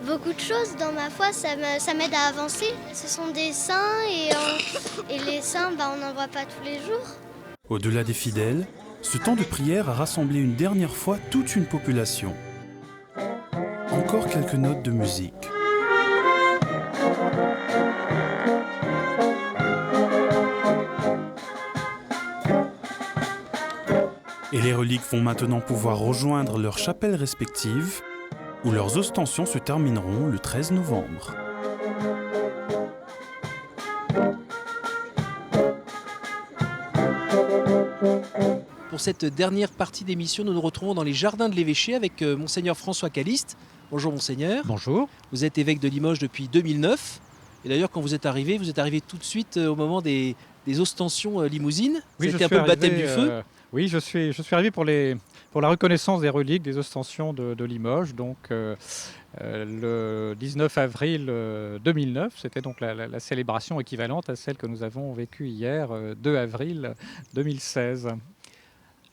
beaucoup de choses dans ma foi, ça m'aide à avancer. Ce sont des saints et les saints, on n'en voit pas tous les jours.
Au-delà des fidèles, ce temps de prière a rassemblé une dernière fois toute une population. Encore quelques notes de musique. Et les reliques vont maintenant pouvoir rejoindre leurs chapelles respectives, où leurs ostensions se termineront le 13 novembre.
Pour cette dernière partie d'émission, nous nous retrouvons dans les jardins de l'évêché avec Monseigneur François Caliste. Bonjour Monseigneur.
Bonjour.
Vous êtes évêque de Limoges depuis 2009. Et d'ailleurs, quand vous êtes arrivé tout de suite au moment des des ostensions limousines.
Oui,
C'était un peu le baptême du feu.
Oui, je suis arrivé pour la reconnaissance des reliques des ostensions de Limoges. Donc, le 19 avril 2009, c'était donc la célébration équivalente à celle que nous avons vécue hier, 2 avril 2016.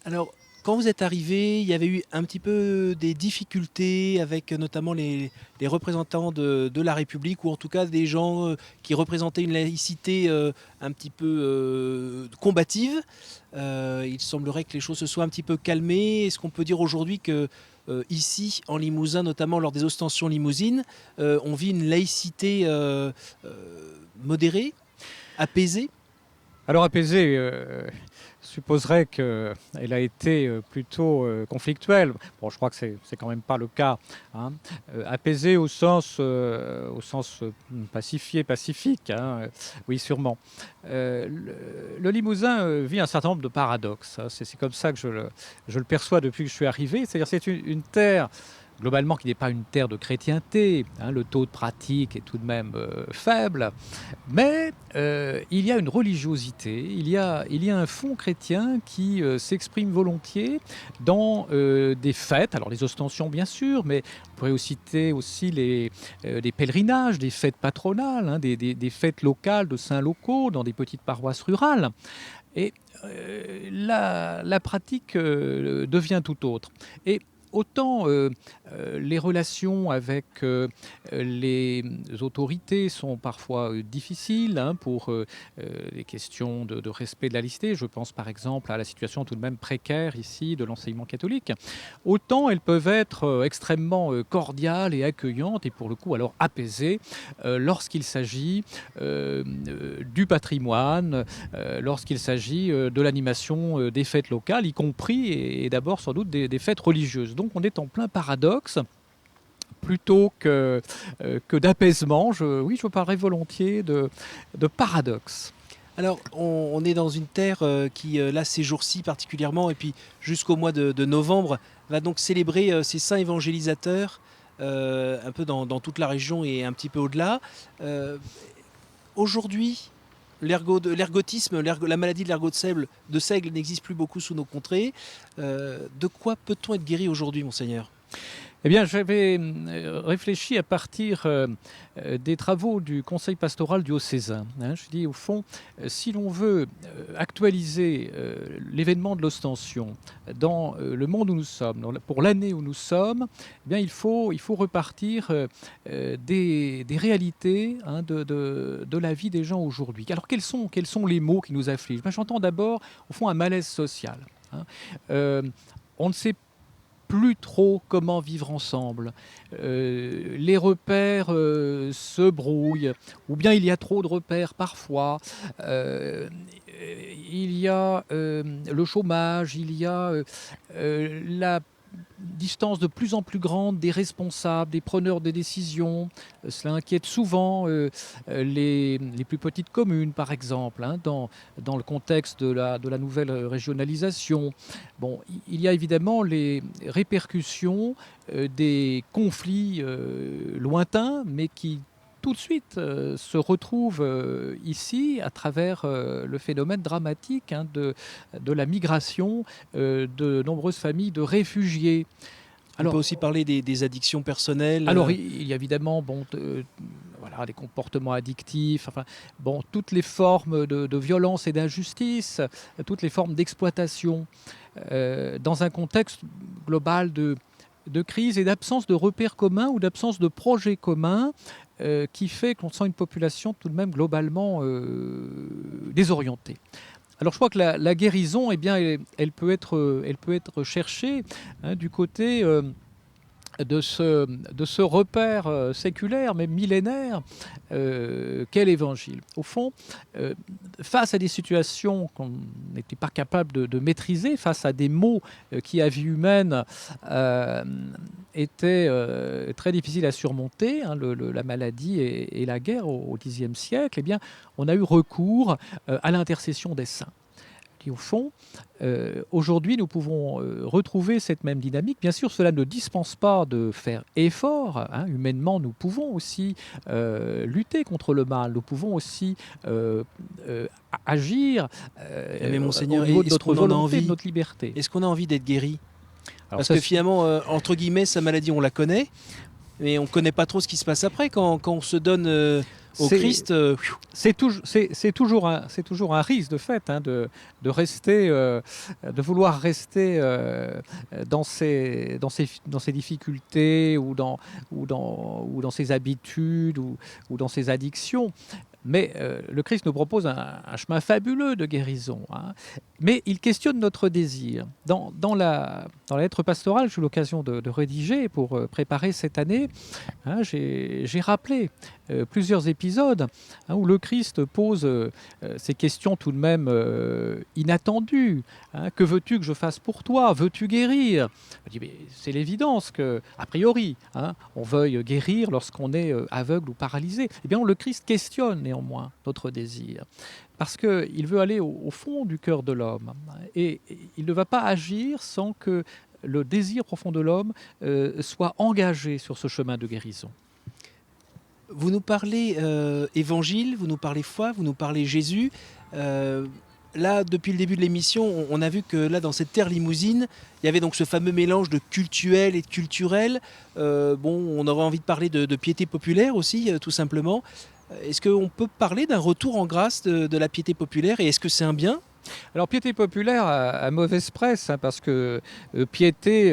Alors, quand vous êtes arrivé, il y avait eu un petit peu des difficultés avec notamment les représentants de la République, ou en tout cas des gens qui représentaient une laïcité un petit peu combative. Il semblerait que les choses se soient un petit peu calmées. Est-ce qu'on peut dire aujourd'hui que ici, en Limousin, notamment lors des ostensions limousines, on vit une laïcité modérée, apaisée?
Alors apaisée, supposerait qu'elle a été plutôt conflictuelle. Bon, je crois que c'est quand même pas le cas. Hein. Apaisée au sens pacifié, pacifique. Hein. Oui, sûrement. Le Limousin vit un certain nombre de paradoxes. Hein. C'est comme ça que je le perçois depuis que je suis arrivé. C'est-à-dire c'est une terre globalement qui n'est pas une terre de chrétienté, hein, le taux de pratique est tout de même faible, mais il y a une religiosité, il y a un fond chrétien qui s'exprime volontiers dans des fêtes, alors les ostensions bien sûr, mais on pourrait aussi citer aussi les pèlerinages, des fêtes patronales, hein, des fêtes locales de saints locaux dans des petites paroisses rurales. Et la pratique devient tout autre. Et autant les relations avec les autorités sont parfois difficiles hein, pour les questions de respect de la laïcité. Je pense par exemple à la situation tout de même précaire ici de l'enseignement catholique. Autant elles peuvent être extrêmement cordiales et accueillantes et pour le coup alors apaisées lorsqu'il s'agit du patrimoine, lorsqu'il s'agit de l'animation des fêtes locales, y compris et d'abord sans doute des fêtes religieuses. Donc on est en plein paradoxe. Plutôt que d'apaisement, je parlerai volontiers de paradoxe.
Alors, on est dans une terre qui, là, ces jours-ci particulièrement, et puis jusqu'au mois de novembre, va donc célébrer ces saints évangélisateurs, un peu dans toute la région et un petit peu au-delà. Aujourd'hui, l'ergotisme, la maladie de l'ergot de seigle n'existe plus beaucoup sous nos contrées. De quoi peut-on être guéri aujourd'hui, monseigneur ?
Eh bien, j'avais réfléchi à partir des travaux du Conseil pastoral diocésain. Hein. Je dis, au fond, si l'on veut actualiser l'événement de l'ostension dans le monde où nous sommes, pour l'année où nous sommes, eh bien, il faut repartir des réalités hein, de la vie des gens aujourd'hui. Alors, quels sont les maux qui nous affligent ? J'entends d'abord, au fond, un malaise social. Hein. On ne sait plus trop comment vivre ensemble. Les repères se brouillent, ou bien il y a trop de repères parfois. Il y a le chômage, il y a la distance de plus en plus grande des responsables, des preneurs de décisions. Cela inquiète souvent les plus petites communes, par exemple, hein, dans le contexte de la nouvelle régionalisation. Bon, il y a évidemment les répercussions des conflits lointains, mais qui tout de suite se retrouve ici à travers le phénomène dramatique hein, de la migration de nombreuses familles de réfugiés.
Alors, on peut aussi parler des addictions personnelles.
Alors, il y a évidemment voilà, des comportements addictifs, enfin, toutes les formes de violence et d'injustice, toutes les formes d'exploitation, dans un contexte global de crise et d'absence de repères communs ou d'absence de projets communs qui fait qu'on sent une population tout de même globalement désorientée. Alors je crois que la guérison, eh bien, elle peut être cherchée hein, du côté de ce repère séculaire, même millénaire, qu'est l'Évangile. Au fond, face à des situations qu'on n'était pas capable de maîtriser, face à des maux qui, à vie humaine, étaient très difficiles à surmonter, hein, la maladie et la guerre au Xe siècle, eh bien, on a eu recours à l'intercession des saints. puis au fond, aujourd'hui, nous pouvons retrouver cette même dynamique. Bien sûr, cela ne dispense pas de faire effort. Hein. Humainement, nous pouvons aussi lutter contre le mal. Nous pouvons aussi agir
Mais Monseigneur,
au niveau de
est-ce
notre
qu'on en a
volonté,
envie
de notre liberté.
Est-ce qu'on a envie d'être guéri?
Alors
Parce
ça,
que
c'est-
finalement, entre guillemets, sa maladie, on la connaît, mais on ne connaît pas trop ce qui se passe après quand on se donne au
C'est-
Christ.
C'est toujours un risque de fait hein, de rester, de vouloir rester dans ses difficultés ou dans ses habitudes ou dans ses addictions. Mais le Christ nous propose un chemin fabuleux de guérison. Hein. Mais il questionne notre désir. Dans la lettre pastorale que j'ai eu l'occasion de rédiger pour préparer cette année, hein, j'ai rappelé plusieurs épisodes hein, où le Christ pose ces questions tout de même inattendues. Hein. Que veux-tu que je fasse pour toi? Veux-tu guérir? Je dis, mais c'est l'évidence que, a priori, hein, on veuille guérir lorsqu'on est aveugle ou paralysé. Eh bien, le Christ questionne néanmoins notre désir. Parce qu'il veut aller au fond du cœur de l'homme. Et il ne va pas agir sans que le désir profond de l'homme soit engagé sur ce chemin de guérison.
Vous nous parlez évangile, vous nous parlez foi, vous nous parlez Jésus. Là, depuis le début de l'émission, on a vu que là, dans cette terre limousine, il y avait donc ce fameux mélange de cultuel et de culturel. On aurait envie de parler de piété populaire aussi, tout simplement. Est-ce qu'on peut parler d'un retour en grâce de la piété populaire et est-ce que c'est un bien?
Alors, piété populaire a mauvaise presse, hein, parce que piété,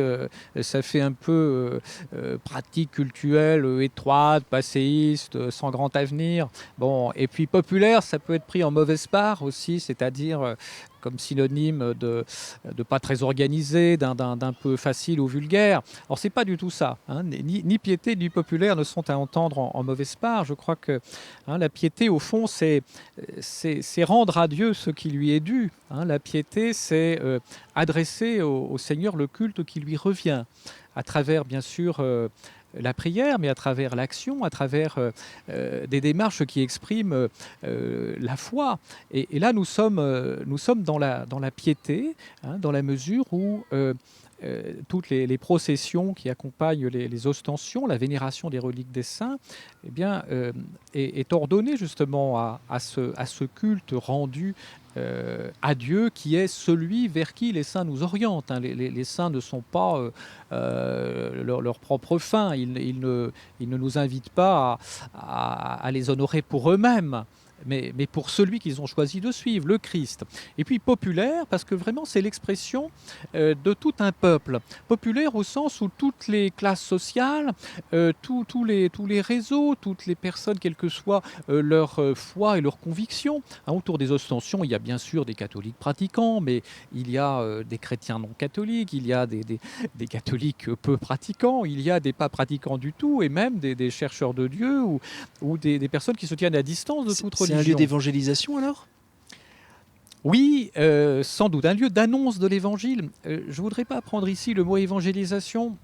ça fait un peu pratique cultuelle, étroite, passéiste, sans grand avenir. Bon, et puis populaire, ça peut être pris en mauvaise part aussi, c'est-à-dire comme synonyme de pas très organisé, d'un peu facile ou vulgaire. Alors, c'est pas du tout ça. Hein. Ni piété ni populaire ne sont à entendre en mauvaise part. Je crois que hein, la piété, au fond, c'est rendre à Dieu ce qui lui est dû. Hein. La piété, c'est adresser au Seigneur le culte qui lui revient, à travers, bien sûr, la prière, mais à travers l'action, à travers des démarches qui expriment la foi. Et là, nous sommes dans la piété, hein, dans la mesure où toutes les processions qui accompagnent les ostensions, la vénération des reliques des saints, eh bien, est ordonnée justement à ce culte rendu à Dieu, qui est celui vers qui les saints nous orientent. Hein. Les saints ne sont pas leur propre fin. Ils ne nous invitent pas à les honorer pour eux-mêmes, mais pour celui qu'ils ont choisi de suivre, le Christ. Et puis populaire, parce que vraiment c'est l'expression de tout un peuple. Populaire au sens où toutes les classes sociales, tous les réseaux, toutes les personnes, quelle que soit leur foi et leur conviction. Hein, autour des ostensions, il y a bien sûr des catholiques pratiquants, mais il y a des chrétiens non catholiques, il y a des catholiques peu pratiquants, il y a des pas pratiquants du tout, et même des chercheurs de Dieu ou des personnes qui se tiennent à distance de toute religion.
C'est un lieu d'évangélisation alors?
Oui, sans doute, un lieu d'annonce de l'évangile. Je ne voudrais pas prendre ici le mot évangélisation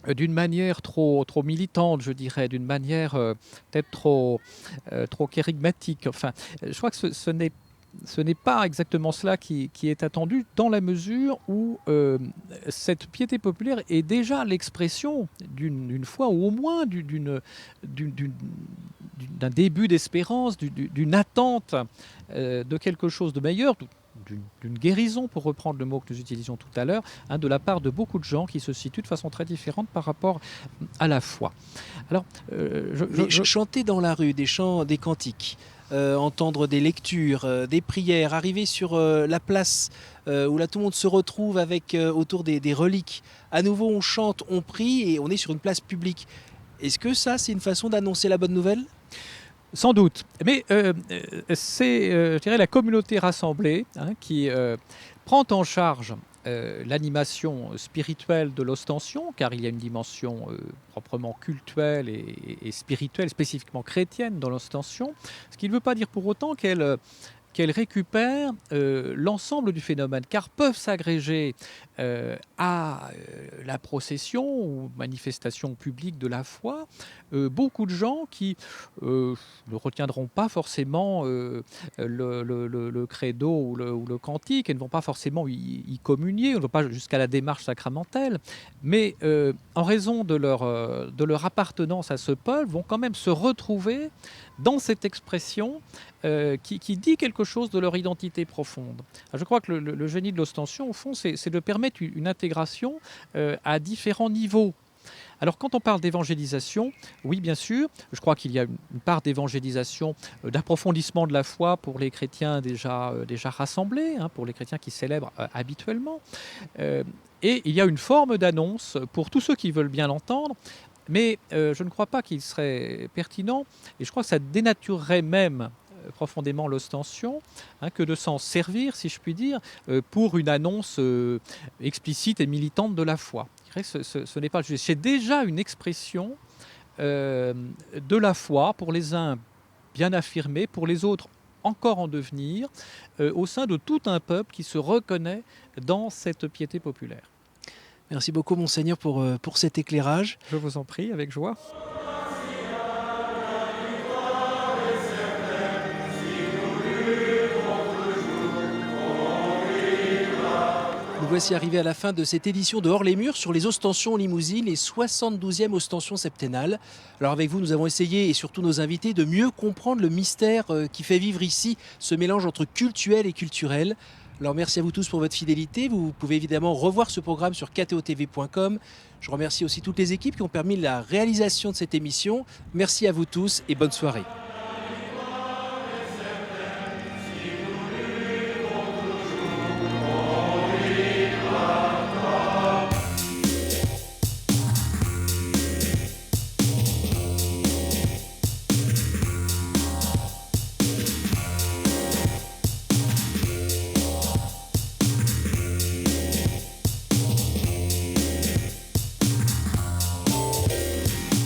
d'une manière trop militante, je dirais, d'une manière peut-être trop kérigmatique. Enfin, je crois que ce n'est pas exactement cela qui est attendu, dans la mesure où cette piété populaire est déjà l'expression d'une foi, ou au moins d'un début d'espérance, d'une attente de quelque chose de meilleur, d'une guérison, pour reprendre le mot que nous utilisions tout à l'heure, hein, de la part de beaucoup de gens qui se situent de façon très différente par rapport à la foi. Alors,
chanter dans la rue des chants, des cantiques, entendre des lectures, des prières, arriver sur la place où là tout le monde se retrouve avec autour des reliques. À nouveau, on chante, on prie et on est sur une place publique. Est-ce que ça, c'est une façon d'annoncer la bonne nouvelle ?
Sans doute, mais c'est, je dirais, la communauté rassemblée hein, qui prend en charge l'animation spirituelle de l'ostension, car il y a une dimension proprement cultuelle et spirituelle, spécifiquement chrétienne dans l'ostension, ce qui ne veut pas dire pour autant qu'elle récupère l'ensemble du phénomène, car peuvent s'agréger à la procession ou manifestation publique de la foi, beaucoup de gens qui ne retiendront pas forcément le credo ou le cantique et ne vont pas forcément y communier, ne vont pas jusqu'à la démarche sacramentelle, mais en raison de leur appartenance à ce peuple, vont quand même se retrouver dans cette expression qui dit quelque chose de leur identité profonde. Alors, je crois que le génie de l'ostension, au fond, c'est de permettre une intégration à différents niveaux. Alors quand on parle d'évangélisation, oui bien sûr, je crois qu'il y a une part d'évangélisation, d'approfondissement de la foi pour les chrétiens déjà rassemblés, pour les chrétiens qui célèbrent habituellement. Et il y a une forme d'annonce pour tous ceux qui veulent bien l'entendre, mais je ne crois pas qu'il serait pertinent, et je crois que ça dénaturerait même profondément l'ostension, que de s'en servir, si je puis dire, pour une annonce explicite et militante de la foi. Ce n'est pas juste. C'est déjà une expression de la foi pour les uns bien affirmée, pour les autres encore en devenir, au sein de tout un peuple qui se reconnaît dans cette piété populaire.
Merci beaucoup, Monseigneur, pour cet éclairage.
Je vous en prie, avec joie.
Nous voici arrivés à la fin de cette édition de Hors les murs sur les ostensions limousines, les 72e ostensions septennales. Alors avec vous, nous avons essayé, et surtout nos invités, de mieux comprendre le mystère qui fait vivre ici ce mélange entre cultuel et culturel. Alors merci à vous tous pour votre fidélité. Vous pouvez évidemment revoir ce programme sur ktotv.com. Je remercie aussi toutes les équipes qui ont permis la réalisation de cette émission. Merci à vous tous et bonne soirée.